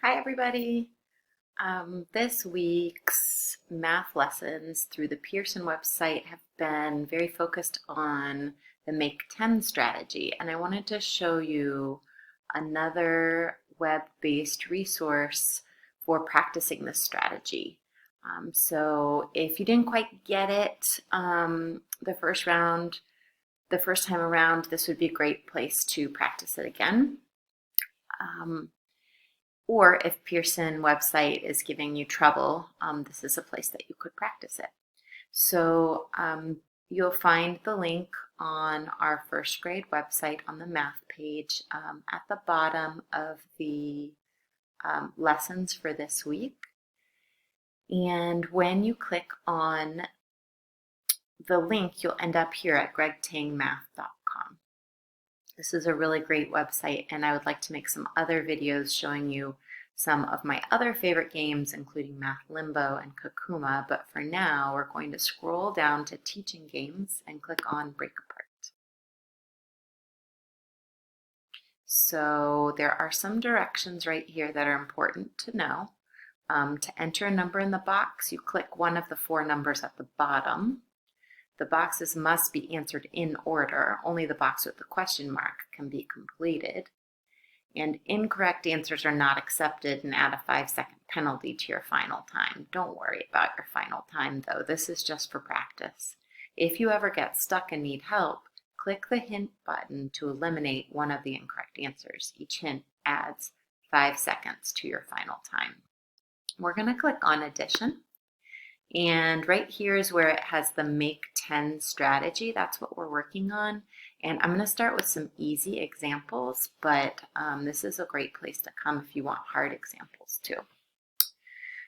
Hi, everybody. This week's math lessons through the Pearson website have been very focused on the Make 10 strategy, and I wanted to show you another web-based resource for practicing this strategy. So if you didn't quite get it the first time around, this would be a great place to practice it again. Or if Pearson website is giving you trouble, this is a place that you could practice it. So you'll find the link on our first grade website on the math page at the bottom of the lessons for this week. And when you click on the link, you'll end up here at gregtangmath.com. This is a really great website, and I would like to make some other videos showing you some of my other favorite games, including Math Limbo and Kakuma, but for now, we're going to scroll down to Teaching Games and click on Break Apart. So there are some directions right here that are important to know. To enter a number in the box, you click one of the four numbers at the bottom. The boxes must be answered in order. Only the box with the question mark can be completed. And incorrect answers are not accepted and add a 5-second penalty to your final time. Don't worry about your final time though. This is just for practice. If you ever get stuck and need help, click the hint button to eliminate one of the incorrect answers. Each hint adds 5 seconds to your final time. We're going to click on addition. And right here is where it has the Make 10 strategy. That's what we're working on. And I'm going to start with some easy examples, but this is a great place to come if you want hard examples too.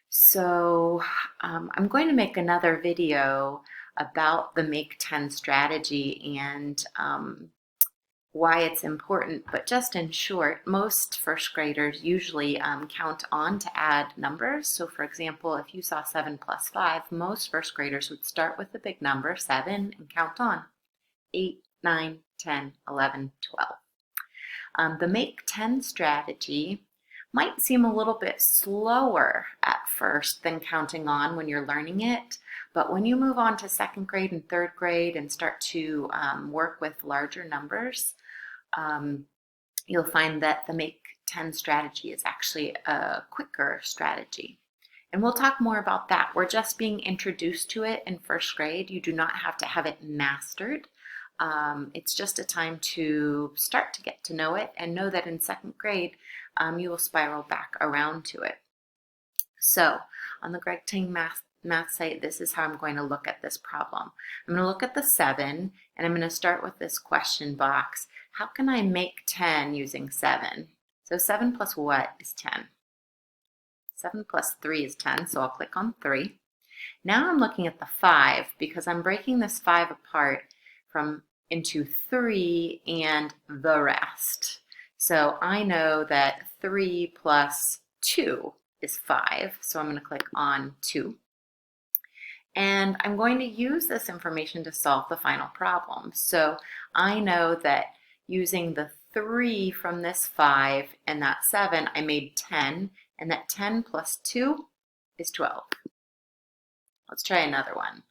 So I'm going to make another video about the Make 10 strategy and why it's important, but just in short, most first graders usually count on to add numbers. So for example, if you saw 7 plus 5, most first graders would start with the big number 7 and count on 8, 9, 10, 11, 12. The Make 10 strategy might seem a little bit slower at first than counting on when you're learning it, but when you move on to second grade and third grade and start to work with larger numbers, you'll find that the Make 10 strategy is actually a quicker strategy. And we'll talk more about that. We're just being introduced to it in first grade. You do not have to have it mastered. It's just a time to start to get to know it and know that in second grade, you will spiral back around to it. So on the Greg Tang math site, this is how I'm going to look at this problem. I'm going to look at the 7, and I'm going to start with this question box. How can I make 10 using 7? So 7 plus what is 10? 7 plus 3 is 10, so I'll click on 3. Now I'm looking at the 5 because I'm breaking this 5 apart into 3 and the rest. So I know that 3 plus 2 is 5, so I'm going to click on 2. And I'm going to use this information to solve the final problem. So I know that using the 3 from this 5 and that 7, I made 10, and that 10 plus 2 is 12. Let's try another one.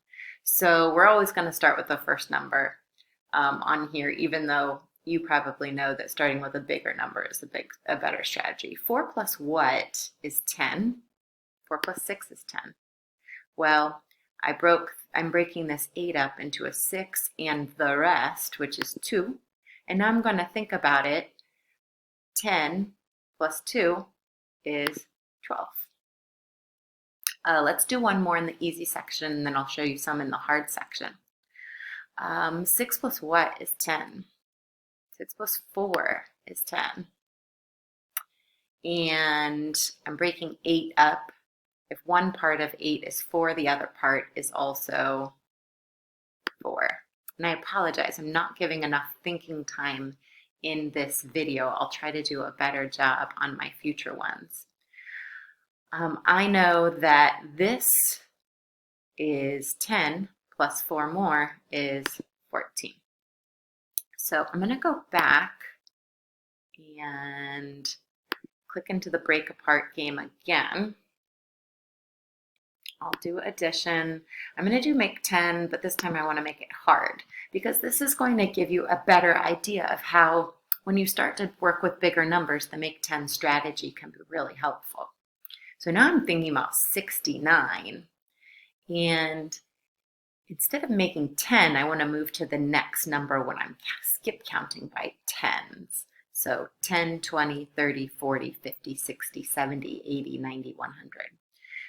So we're always going to start with the first number on here, even though you probably know that starting with a bigger number is a better strategy. 4 plus what is 10? 4 plus 6 is 10. Well, I'm breaking this 8 up into a 6 and the rest, which is 2. And now I'm going to think about it. 10 plus 2 is 12. Let's do one more in the easy section, and then I'll show you some in the hard section. 6 plus what is 10? 6 plus 4 is 10. And I'm breaking 8 up. If one part of 8 is 4, the other part is also 4. And I apologize, I'm not giving enough thinking time in this video. I'll try to do a better job on my future ones. I know that this is 10 plus 4 more is 14. So I'm going to go back and click into the break apart game again. I'll do addition. I'm going to do make 10, but this time I want to make it hard because this is going to give you a better idea of how, when you start to work with bigger numbers, the make 10 strategy can be really helpful. So now I'm thinking about 69, and instead of making 10, I want to move to the next number when I'm skip counting by tens. So 10, 20, 30, 40, 50, 60, 70, 80, 90, 100.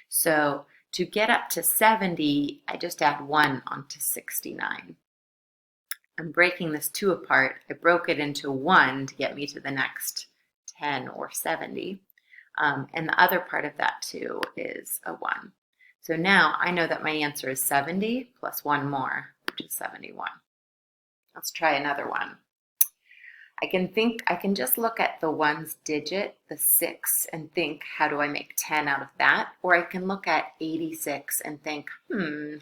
So to get up to 70, I just add 1 onto 69. I'm breaking this 2 apart. I broke it into 1 to get me to the next 10 or 70. And the other part of that 2 is a 1. So now I know that my answer is 70 plus 1 more, which is 71. Let's try another one. I can just look at the 1's digit, the 6, and think, how do I make 10 out of that? Or I can look at 86 and think,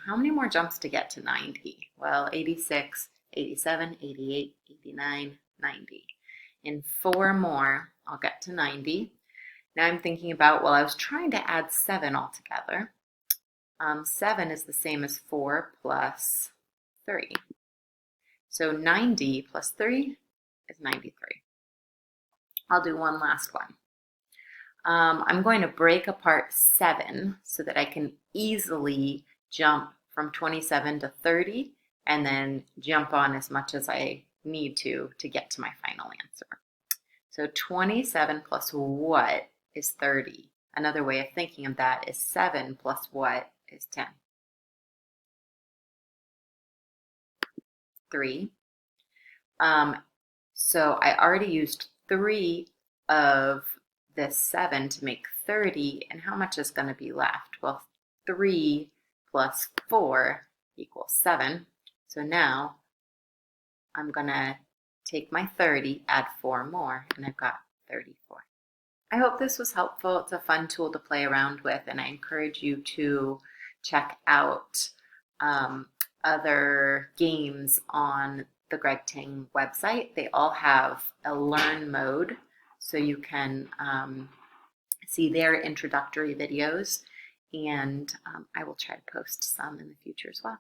how many more jumps to get to 90? Well, 86, 87, 88, 89, 90. In 4 more, I'll get to 90. Now I'm thinking about, well, I was trying to add 7 altogether. 7 is the same as 4 plus 3. So 90 plus 3 is 93. I'll do one last one. I'm going to break apart 7 so that I can easily jump from 27 to 30 and then jump on as much as I need to get to my final answer. So 27 plus what is 30? Another way of thinking of that is 7 plus what is 10? 3. So I already used 3 of this 7 to make 30, and how much is going to be left? Well, 3 plus 4 equals 7. So now I'm going to take my 30, add 4 more, and I've got 34. I hope this was helpful. It's a fun tool to play around with, and I encourage you to check out other games on the Greg Ting website. They all have a learn mode, so you can see their introductory videos, and I will try to post some in the future as well.